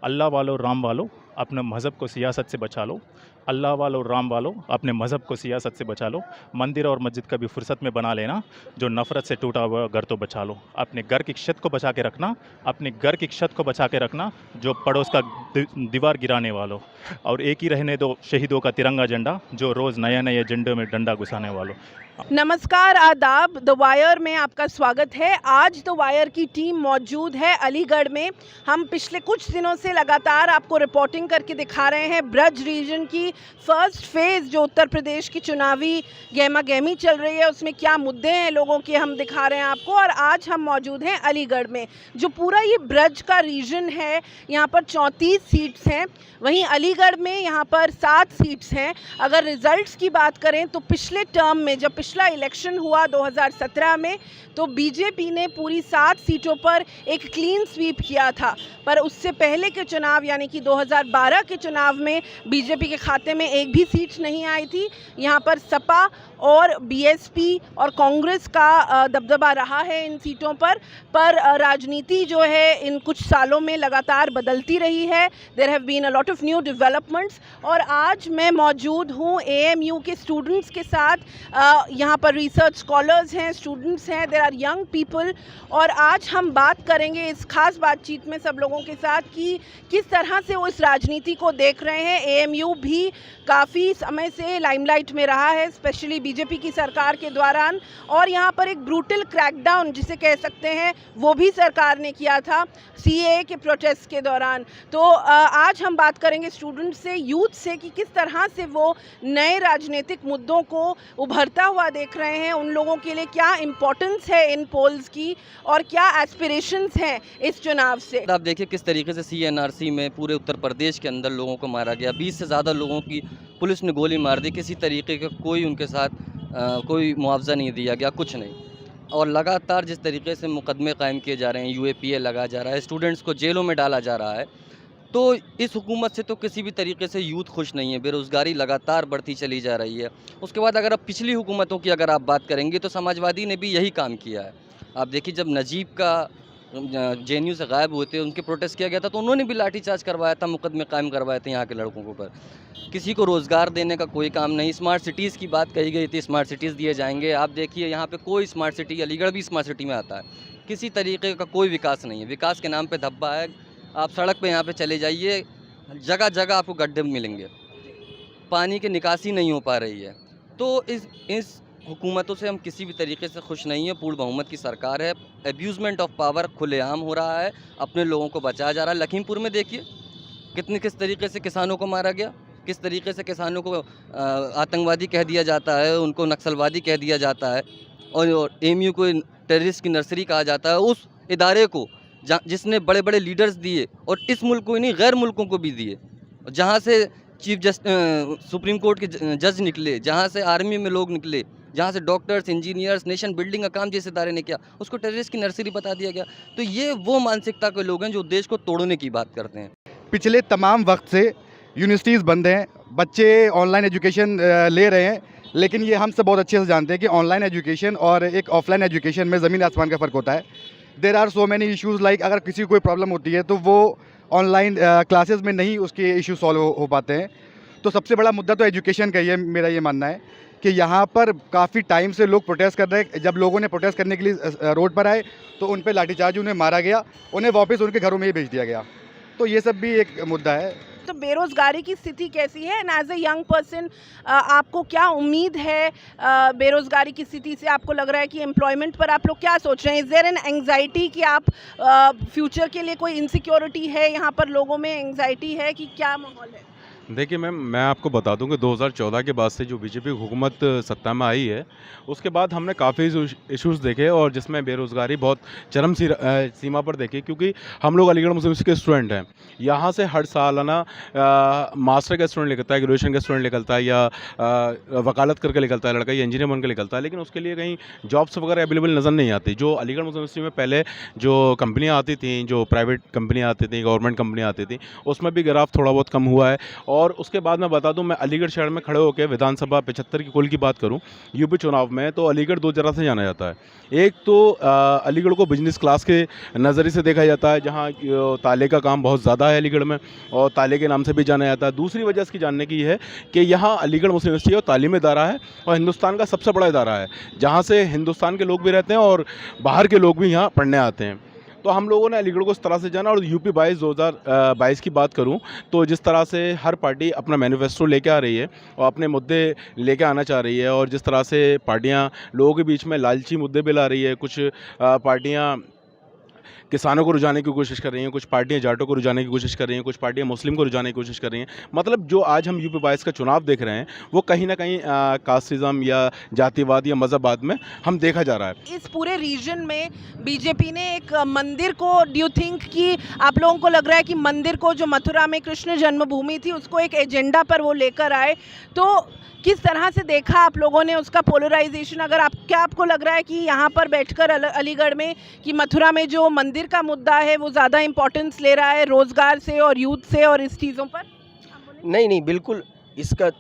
अल्लाह वालो राम वालो अपने मज़हब को सियासत से बचा लो। अल्लाह वालो राम वालो अपने मज़हब को सियासत से बचा लो। मंदिर और मस्जिद कभी फुर्सत में बना लेना, जो नफ़रत से टूटा हुआ घर तो बचा लो। अपने घर की छत को बचा के रखना, अपने घर की छत को बचा के रखना, जो पड़ोस का दीवार गिराने वालों। और एक ही रहने दो शहीदों का तिरंगा झंडा, जो रोज़ नए नए झंडों में डंडा घुसाने वालों। नमस्कार, आदाब। द वायर में आपका स्वागत है। आज द वायर की टीम मौजूद है अलीगढ़ में। हम पिछले कुछ दिनों से लगातार आपको रिपोर्टिंग करके दिखा रहे हैं ब्रज रीजन की फर्स्ट फेज़, जो उत्तर प्रदेश की चुनावी गहमा गहमी चल रही है, उसमें क्या मुद्दे हैं लोगों के, हम दिखा रहे हैं आपको। और आज हम मौजूद हैं अलीगढ़ में, जो पूरा ये ब्रज का रीजन है। यहाँ पर 34 सीट्स हैं, वहीं अलीगढ़ में यहाँ पर 7 सीट्स हैं। अगर रिजल्ट्स की बात करें तो पिछले टर्म में, जब पिछला इलेक्शन हुआ 2017 में, तो बीजेपी ने पूरी 7 सीटों पर एक क्लीन स्वीप किया था। पर उससे पहले के चुनाव यानी कि 2012 के चुनाव में बीजेपी के खाते में एक भी सीट नहीं आई थी। यहाँ पर सपा और बीएसपी और कांग्रेस का दबदबा रहा है इन सीटों पर। राजनीति जो है इन कुछ सालों में लगातार बदलती रही है। There have been a lot of new developments. और आज मैं मौजूद हूँ एएमयू के स्टूडेंट्स के साथ। यहाँ पर रिसर्च स्कॉलर्स हैं, स्टूडेंट्स हैं, देयर आर यंग पीपल। और आज हम बात करेंगे इस खास बातचीत में सब लोगों के साथ कि किस तरह से वो इस राजनीति को देख रहे हैं। एएमयू भी काफ़ी समय से लाइमलाइट में रहा है, स्पेशली बीजेपी की सरकार के दौरान। और यहाँ पर एक ब्रूटल क्रैकडाउन जिसे कह सकते हैं, वो भी सरकार ने किया था सीएए के प्रोटेस्ट के दौरान। तो आज हम बात करेंगे स्टूडेंट से, यूथ से, कि किस तरह से वो नए राजनीतिक मुद्दों को उभरता हुआ देख रहे हैं, उन लोगों के लिए क्या इम्पोर्टेंस है इन पोल्स की और क्या एस्पिरेशंस हैं इस चुनाव से। आप देखिए किस तरीके से सीएनआरसी में पूरे उत्तर प्रदेश के अंदर लोगों को मारा गया। 20 से ज़्यादा लोगों की पुलिस ने गोली मार दी। किसी तरीके का कोई उनके साथ कोई मुआवजा नहीं दिया गया, कुछ नहीं। और लगातार जिस तरीके से मुकदमे कायम किए जा रहे हैं, यूएपीए लगाया जा रहा है, स्टूडेंट्स को जेलों में डाला जा रहा है, तो इस हुकूमत से तो किसी भी तरीके से यूथ खुश नहीं है। बेरोज़गारी लगातार बढ़ती चली जा रही है। उसके बाद अगर आप पिछली हुकूमतों की अगर आप बात करेंगे तो समाजवादी ने भी यही काम किया है। आप देखिए जब नजीब का जेएनयू से गायब हुए थे, उनके प्रोटेस्ट किया गया था, तो उन्होंने भी लाठीचार्ज करवाया था, मुकदमे कायम करवाए थे यहाँ के लड़कों के ऊपर। किसी को रोज़गार देने का कोई काम नहीं। स्मार्ट सिटीज़ की बात कही गई थी, स्मार्ट सिटीज़ दिए जाएंगे। आप देखिए यहाँ पे कोई स्मार्ट सिटी, अलीगढ़ भी स्मार्ट सिटी में आता है, किसी तरीके का कोई विकास नहीं है। विकास के नाम पे धब्बा है। आप सड़क पे यहाँ पे चले जाइए, जगह जगह आपको गड्ढे मिलेंगे, पानी की निकासी नहीं हो पा रही है। तो इस हुकूमतों से हम किसी भी तरीके से खुश नहीं हैं। पूर्ण बहुमत की सरकार है, एब्यूज़मेंट ऑफ पावर खुलेआम हो रहा है, अपने लोगों को बचाया जा रहा है। लखीमपुर में देखिए किस तरीके से किसानों को मारा गया, किस तरीके से किसानों को आतंकवादी कह दिया जाता है, उनको नक्सलवादी कह दिया जाता है, और एएमयू को टेररिस्ट की नर्सरी कहा जाता है। उस इदारे को जिसने बड़े बड़े लीडर्स दिए, और इस मुल्क को ही नहीं गैर मुल्कों को भी दिए, जहाँ से सुप्रीम कोर्ट के जज निकले, जहाँ से आर्मी में लोग निकले, जहाँ से डॉक्टर्स, इंजीनियर्स, नेशन बिल्डिंग का काम जिस इदारे ने किया, उसको टेररिस्ट की नर्सरी बता दिया गया। तो ये वो मानसिकता के लोग हैं जो देश को तोड़ने की बात करते हैं। पिछले तमाम वक्त से यूनिवर्सिटीज़ बंद हैं, बच्चे ऑनलाइन एजुकेशन ले रहे हैं, लेकिन ये हम सब बहुत अच्छे से जानते हैं कि ऑनलाइन एजुकेशन और एक ऑफलाइन एजुकेशन में ज़मीन आसमान का फ़र्क होता है। There are so many issues, like अगर किसी को कोई प्रॉब्लम होती है तो वो ऑनलाइन क्लासेस में नहीं उसके इशू सॉल्व हो पाते हैं। तो सबसे बड़ा मुद्दा तो एजुकेशन का ही है। मेरा ये मानना है कि यहाँ पर काफ़ी टाइम से लोग प्रोटेस्ट कर रहे हैं। जब लोगों ने प्रोटेस्ट करने के लिए रोड पर आए तो उन पर लाठीचार्ज, उन्हें मारा गया, उन्हें वापस उनके घरों में ही भेज दिया गया। तो ये सब भी एक मुद्दा है। तो बेरोज़गारी की स्थिति कैसी है, and as a young person आपको क्या उम्मीद है बेरोज़गारी की स्थिति से? आपको लग रहा है कि एम्प्लॉयमेंट पर आप लोग क्या सोच रहे हैं? इज़ देयर एन एंग्जाइटी कि आप फ्यूचर के लिए कोई इनसिक्योरिटी है, यहाँ पर लोगों में एंग्जाइटी है कि क्या माहौल है? देखिए मैम, मैं आपको बता दूं कि 2014 के बाद से जो बीजेपी हुकूमत सत्ता में आई है, उसके बाद हमने काफ़ी इश्यूज़ देखे, और जिसमें बेरोज़गारी बहुत चरम सीमा पर देखी। क्योंकि हम लोग अलीगढ़ मुस्लिम के स्टूडेंट हैं, यहाँ से हर सालाना मास्टर का स्टूडेंट निकलता है, ग्रेजुएशन का स्टूडेंट निकलता है, या वकालत करके निकलता है लड़का, या इंजीनियर बनकर निकलता है, लेकिन उसके लिए कहीं जॉब्स वगैरह अवेलेबल नज़र नहीं आती। जो अलीगढ़ मुस्लिम यूनिवर्सिटी में पहले जो कंपनियाँ आती थी, जो प्राइवेट कंपनियाँ आती थी, गवर्नमेंट कंपनियाँ आती थी, उसमें भी ग्राफ थोड़ा बहुत कम हुआ है। और उसके बाद मैं बता दूं, मैं अलीगढ़ शहर में खड़े होकर विधानसभा 75 की कुल की बात करूं यूपी चुनाव में, तो अलीगढ़ दो तरह से जाना जाता है। एक तो अलीगढ़ को बिजनेस क्लास के नज़रिए से देखा जाता है, जहां ताले का काम बहुत ज़्यादा है अलीगढ़ में और ताले के नाम से भी जाना जाता है। दूसरी वजह इसकी जानने की है कि यहाँ अलीगढ़ मुस्लिम यूनिवर्सिटी और तालीमी इदारा है और हिंदुस्तान का सबसे बड़ा इदारा है, जहाँ से हिंदुस्तान के लोग भी रहते हैं और बाहर के लोग भी यहाँ पढ़ने आते हैं। तो हम लोगों ने अलीगढ़ को इस तरह से जाना। और यूपी 2022 की बात करूं तो जिस तरह से हर पार्टी अपना मैनिफेस्टो लेके आ रही है और अपने मुद्दे लेके आना चाह रही है, और जिस तरह से पार्टियां लोगों के बीच में लालची मुद्दे भी ला रही है, कुछ पार्टियां किसानों को रुझाने की कोशिश कर रही हैं, कुछ पार्टियां जाटों को रुझाने की कोशिश कर रही हैं, कुछ पार्टियां मुस्लिम को रुझाने की कोशिश कर रही हैं। मतलब जो आज हम यूपी 22 का चुनाव देख रहे हैं वो कहीं ना कहीं कास्टिज़म या जातिवाद या मज़हबाद में हम देखा जा रहा है। इस पूरे रीजन में बीजेपी ने एक मंदिर को, डू यू थिंक कि आप लोगों को लग रहा है कि मंदिर को, जो मथुरा में कृष्ण जन्मभूमि थी, उसको एक एजेंडा पर वो लेकर आए, तो किस तरह से देखा आप लोगों ने उसका पोलराइजेशन? अगर क्या आपको लग रहा है कि यहाँ पर बैठकर अलीगढ़ में कि मथुरा में जो मंदिर का मुद्दा है वो ज़्यादा इम्पोर्टेंस ले रहा है रोज़गार से और यूथ से और इस चीज़ों पर? नहीं, बिल्कुल इसका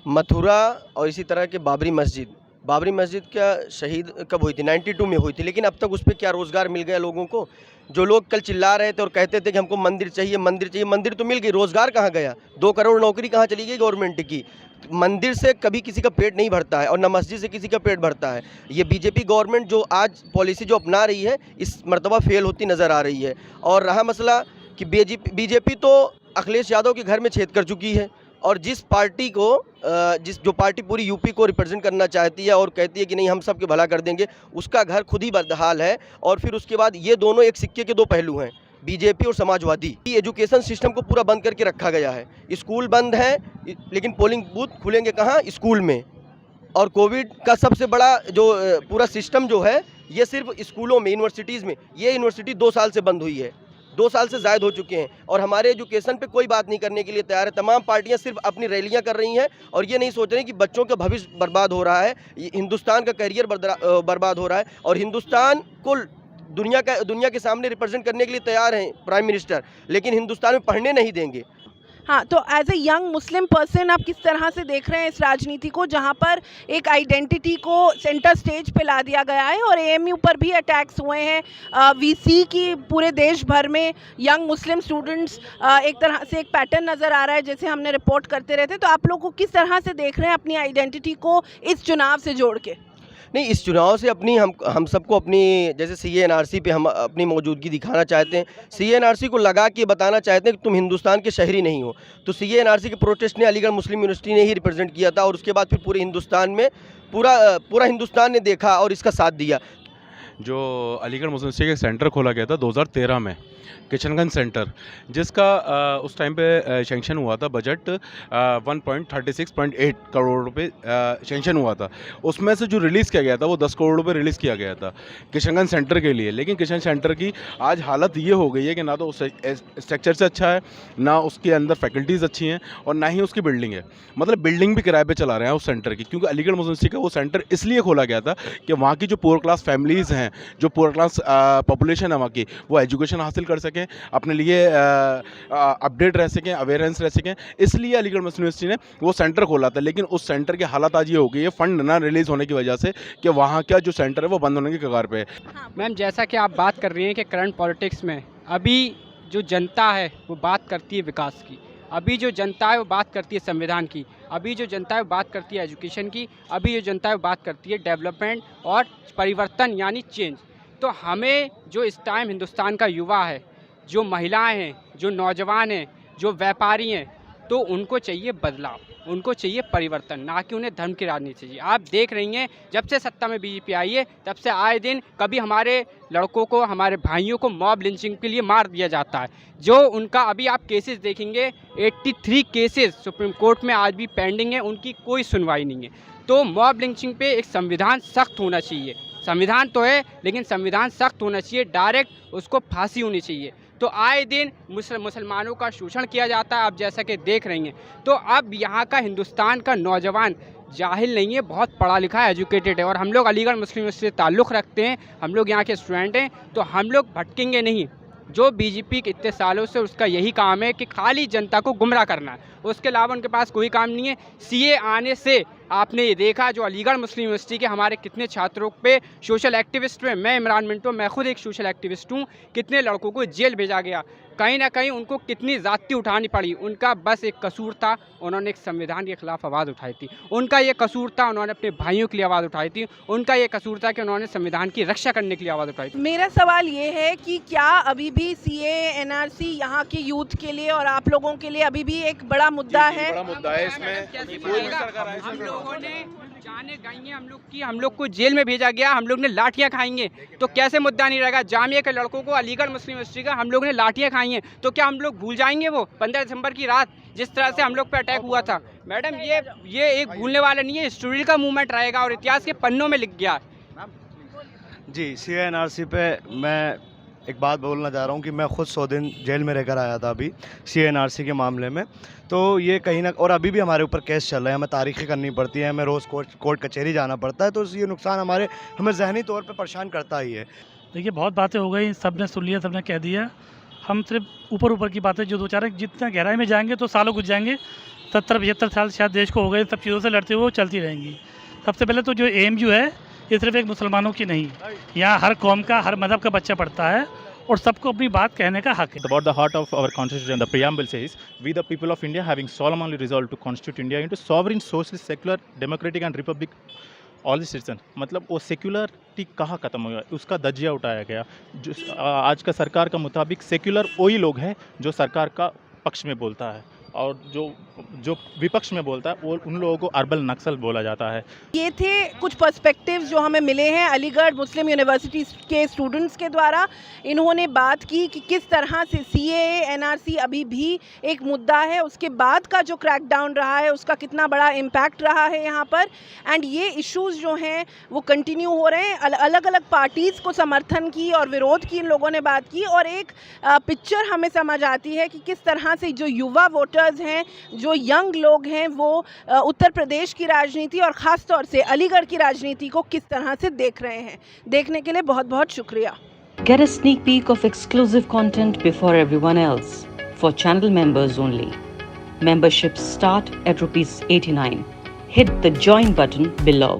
मथुरा और इसी तरह के बाबरी मस्जिद क्या शहीद कब हुई थी? 92 में हुई थी, लेकिन अब तक उस पर क्या रोज़गार मिल गया लोगों को? जो लोग कल चिल्ला रहे थे और कहते थे कि हमको मंदिर चाहिए, मंदिर तो मिल गई, रोज़गार कहाँ गया? 2 करोड़ नौकरी कहाँ चली गई गवर्नमेंट की? मंदिर से कभी किसी का पेट नहीं भरता है और न मस्जिद से किसी का पेट भरता है। ये बीजेपी गवर्नमेंट जो आज पॉलिसी जो अपना रही है, इस मर्तबा फेल होती नज़र आ रही है। और रहा मसला कि बीजेपी तो अखिलेश यादव के घर में छेद कर चुकी है, और जिस पार्टी को जो पार्टी पूरी यूपी को रिप्रेजेंट करना चाहती है और कहती है कि नहीं हम सब के भला कर देंगे, उसका घर खुद ही बदहाल है। और फिर उसके बाद ये दोनों एक सिक्के के 2 पहलू हैं, बीजेपी और समाजवादी। एजुकेशन सिस्टम को पूरा बंद करके रखा गया है, स्कूल बंद है, लेकिन पोलिंग बूथ खुलेंगे कहाँ? स्कूल में। और कोविड का सबसे बड़ा जो पूरा सिस्टम जो है, ये सिर्फ स्कूलों में, यूनिवर्सिटीज़ में, ये यूनिवर्सिटी 2 साल से बंद हुई है, 2 साल से ज़ायद हो चुके हैं, और हमारे एजुकेशन पे कोई बात नहीं करने के लिए तैयार है। तमाम पार्टियां सिर्फ अपनी रैलियां कर रही हैं और ये नहीं सोच रही कि बच्चों का भविष्य बर्बाद हो रहा है, हिंदुस्तान का करियर बर्बाद हो रहा है। और हिंदुस्तान को दुनिया के सामने रिप्रेजेंट करने के लिए तैयार हैं प्राइम मिनिस्टर, लेकिन हिंदुस्तान में पढ़ने नहीं देंगे। हाँ, तो as a young Muslim person आप किस तरह से देख रहे हैं इस राजनीति को, जहाँ पर एक आइडेंटिटी को सेंटर स्टेज पे ला दिया गया है और एएमयू पर भी अटैक्स हुए हैं, वीसी की पूरे देश भर में यंग मुस्लिम स्टूडेंट्स, एक तरह से एक पैटर्न नज़र आ रहा है जैसे हमने रिपोर्ट करते रहते, तो आप लोग को किस तरह से देख रहे हैं अपनी आइडेंटिटी को इस चुनाव से जोड़ के? नहीं, इस चुनाव से अपनी हम सबको अपनी, जैसे CA/NRC पे हम अपनी मौजूदगी दिखाना चाहते हैं, CA/NRC को लगा के बताना चाहते हैं कि तुम हिंदुस्तान के शहरी नहीं हो। तो CA/NRC के प्रोटेस्ट ने अलीगढ़ मुस्लिम यूनिवर्सिटी ने ही रिप्रेजेंट किया था, और उसके बाद फिर पूरे हिंदुस्तान में पूरा हिंदुस्तान ने देखा और इसका साथ दिया। जो अलीगढ़ मुस्लिम यूनिवर्सिटी का सेंटर खोला गया था 2013 में, किशनगंज सेंटर, जिसका उस टाइम पे सेंक्शन हुआ था बजट 1.36.8 करोड़ रुपए सेंक्शन हुआ था। उसमें से जो रिलीज़ किया गया था वो 10 करोड़ रुपए रिलीज़ किया गया था किशनगंज सेंटर के लिए। लेकिन किशन सेंटर की आज हालत ये हो गई है कि ना तो उस स्ट्रक्चर से अच्छा है, ना उसके अंदर फैकल्टीज़ अच्छी हैं, और ना ही उसकी बिल्डिंग है। मतलब बिल्डिंग भी किराए पे चला रहे हैं उस सेंटर की, क्योंकि अलीगढ़ मुस्लिम यूनिवर्सिटी का वो सेंटर इसलिए खोला गया था कि वहाँ की जो पुअर क्लास फैमिलीज़ हैं, जो पुअर क्लास पॉपुलेशन है वहाँ की, वो एजुकेशन हासिल कर सकें, अपने लिए अपडेट रह सकें, अवेयरनेस रह सकें। इसलिए अलीगढ़ मुस्लिम यूनिवर्सिटी ने वो सेंटर खोला था। लेकिन उस सेंटर की हालत आज ये हो गई है, फंड ना रिलीज़ होने की वजह से, कि वहाँ का जो सेंटर है वो बंद होने की कगार पे है। मैम, जैसा कि आप बात कर रही हैं कि करंट पॉलिटिक्स में अभी जो जनता है वो बात करती है विकास की, अभी जो जनता है वो बात करती है संविधान की, अभी जो जनता है वो बात करती है एजुकेशन की, अभी जो जनता है वो बात करती है डेवलपमेंट और परिवर्तन यानी चेंज। तो हमें जो इस टाइम हिंदुस्तान का युवा है, जो महिलाएं हैं, जो नौजवान हैं, जो व्यापारी हैं, तो उनको चाहिए बदलाव, उनको चाहिए परिवर्तन, ना कि उन्हें धर्म की राजनीति चाहिए। आप देख रही हैं जब से सत्ता में बीजेपी आई है तब से आए दिन कभी हमारे लड़कों को, हमारे भाइयों को मॉब लिंचिंग के लिए मार दिया जाता है। जो उनका अभी आप केसेस देखेंगे, 83 केसेस सुप्रीम कोर्ट में आज भी पेंडिंग है, उनकी कोई सुनवाई नहीं है। तो मॉब लिंचिंग पे एक संविधान सख्त होना चाहिए, संविधान तो है लेकिन संविधान सख्त होना चाहिए, डायरेक्ट उसको फांसी होनी चाहिए। तो आए दिन मुसलमानों का शोषण किया जाता है, आप जैसा कि देख रही हैं। तो अब यहाँ का हिंदुस्तान का नौजवान जाहिल नहीं है, बहुत पढ़ा लिखा है, एजुकेटेड है, और हम लोग अलीगढ़ मुस्लिम यूनिवर्सिटी से ताल्लुक़ रखते हैं, हम लोग यहाँ के स्टूडेंट हैं, तो हम लोग भटकेंगे नहीं, जो बीजेपी के इतने सालों से उसका यही काम है कि खाली जनता को गुमराह करना है, उसके अलावा उनके पास कोई काम नहीं है। सीए आने से आपने ये देखा जो अलीगढ़ मुस्लिम यूनिवर्सिटी के हमारे कितने छात्रों पे सोशल एक्टिविस्ट हुए। मैं इमरान मिंटो, मैं खुद एक सोशल एक्टिविस्ट हूँ। कितने लड़कों को जेल भेजा गया, कहीं ना कहीं उनको कितनी ज़्यादती उठानी पड़ी। उनका बस एक कसूर था, उन्होंने एक संविधान के खिलाफ आवाज़ उठाई थी। उनका ये कसूर था, उन्होंने अपने भाइयों के लिए आवाज़ उठाई थी। उनका ये कसूर था कि उन्होंने संविधान की रक्षा करने के लिए आवाज़ उठाई थी। मेरा सवाल ये है कि क्या अभी भी सीए एनआरसी यहाँ के यूथ के लिए और आप लोगों के लिए अभी भी एक बड़ा मुद्दा है? बड़ा मुद्दा है इसमें। हम लोगों ने जाने गई हम लोग को जेल में भेजा गया, हम लोग ने लाठियां खाएंगे, तो कैसे मुद्दा नहीं रहेगा? जामिया के लड़कों को अलीगढ़ मुस्लिम यूनिवर्सिटी का हम लोग ने लाठियां खाई हैं, तो क्या हम लोग भूल जाएंगे वो 15 दिसंबर की रात जिस तरह से हम लोग पे अटैक हुआ था? मैडम ये एक भूलने वाला नहीं है, हिस्टोरिकल मूवमेंट रहेगा और इतिहास के पन्नों में लिख गया। जी, सीएनआरसी पे मैं एक बात बोलना चाह रहा हूँ कि मैं खुद 100 दिन जेल में रहकर आया था अभी सीएनआरसी के मामले में। तो ये कहीं ना, और अभी भी हमारे ऊपर केस चल रहे हैं, हमें तारीखें करनी पड़ती है, हमें रोज़ कोर्ट कचहरी जाना पड़ता है। तो ये नुकसान हमें ज़हनी तौर पे परेशान करता ही है। देखिए, बहुत बातें हो गई, सबने सुन लिया, सबने कह दिया। हम सिर्फ ऊपर की बातें जो दो चार, जितना गहराई में जाएंगे तो सालों गुजर जाएंगे। 70-75 साल शायद देश को हो गए, सब चीज़ों से लड़ते हुए वो चलती रहेंगी। सबसे पहले तो जो AMU है, ये सिर्फ एक मुसलमानों की नहीं, यहाँ हर कौम का, हर मज़हब का बच्चा पढ़ता है और सबको अपनी बात कहने का हक है। About the heart of our constitution, the preamble says, "We the people of India, having solemnly resolved to constitute India into sovereign, socialist, secular, democratic and republic all the citizen." मतलब वो सेक्युलरिटी कहाँ ख़त्म हो गया, उसका दर्जा उठाया गया। जो आज का सरकार का मुताबिक सेक्युलर वही लोग हैं जो सरकार का पक्ष में बोलता है, और जो विपक्ष में बोलता है वो उन लोगों को अर्बन नक्सल बोला जाता है। ये थे कुछ पर्सपेक्टिव्स जो हमें मिले हैं अलीगढ़ मुस्लिम यूनिवर्सिटी के स्टूडेंट्स के द्वारा। इन्होंने बात की कि किस तरह से CAA NRC अभी भी एक मुद्दा है, उसके बाद का जो क्रैकडाउन रहा है उसका कितना बड़ा इम्पैक्ट रहा है यहाँ पर, एंड ये इश्यूज़ जो हैं वो कंटिन्यू हो रहे हैं। अलग अलग पार्टीज़ को समर्थन की और विरोध की इन लोगों ने बात की, और एक पिक्चर हमें समझ आती है कि किस तरह से जो युवा वोटर्स हैं, जो यंग लोग हैं, वो उत्तर प्रदेश की राजनीति और ख़ास तौर से अलीगढ़ की राजनीति को किस तरह से देख रहे हैं। देखने के लिए बहुत बहुत शुक्रिया। Get a sneak peek of exclusive content before everyone else. For channel members only. Memberships start at ₹89. Hit the join button below.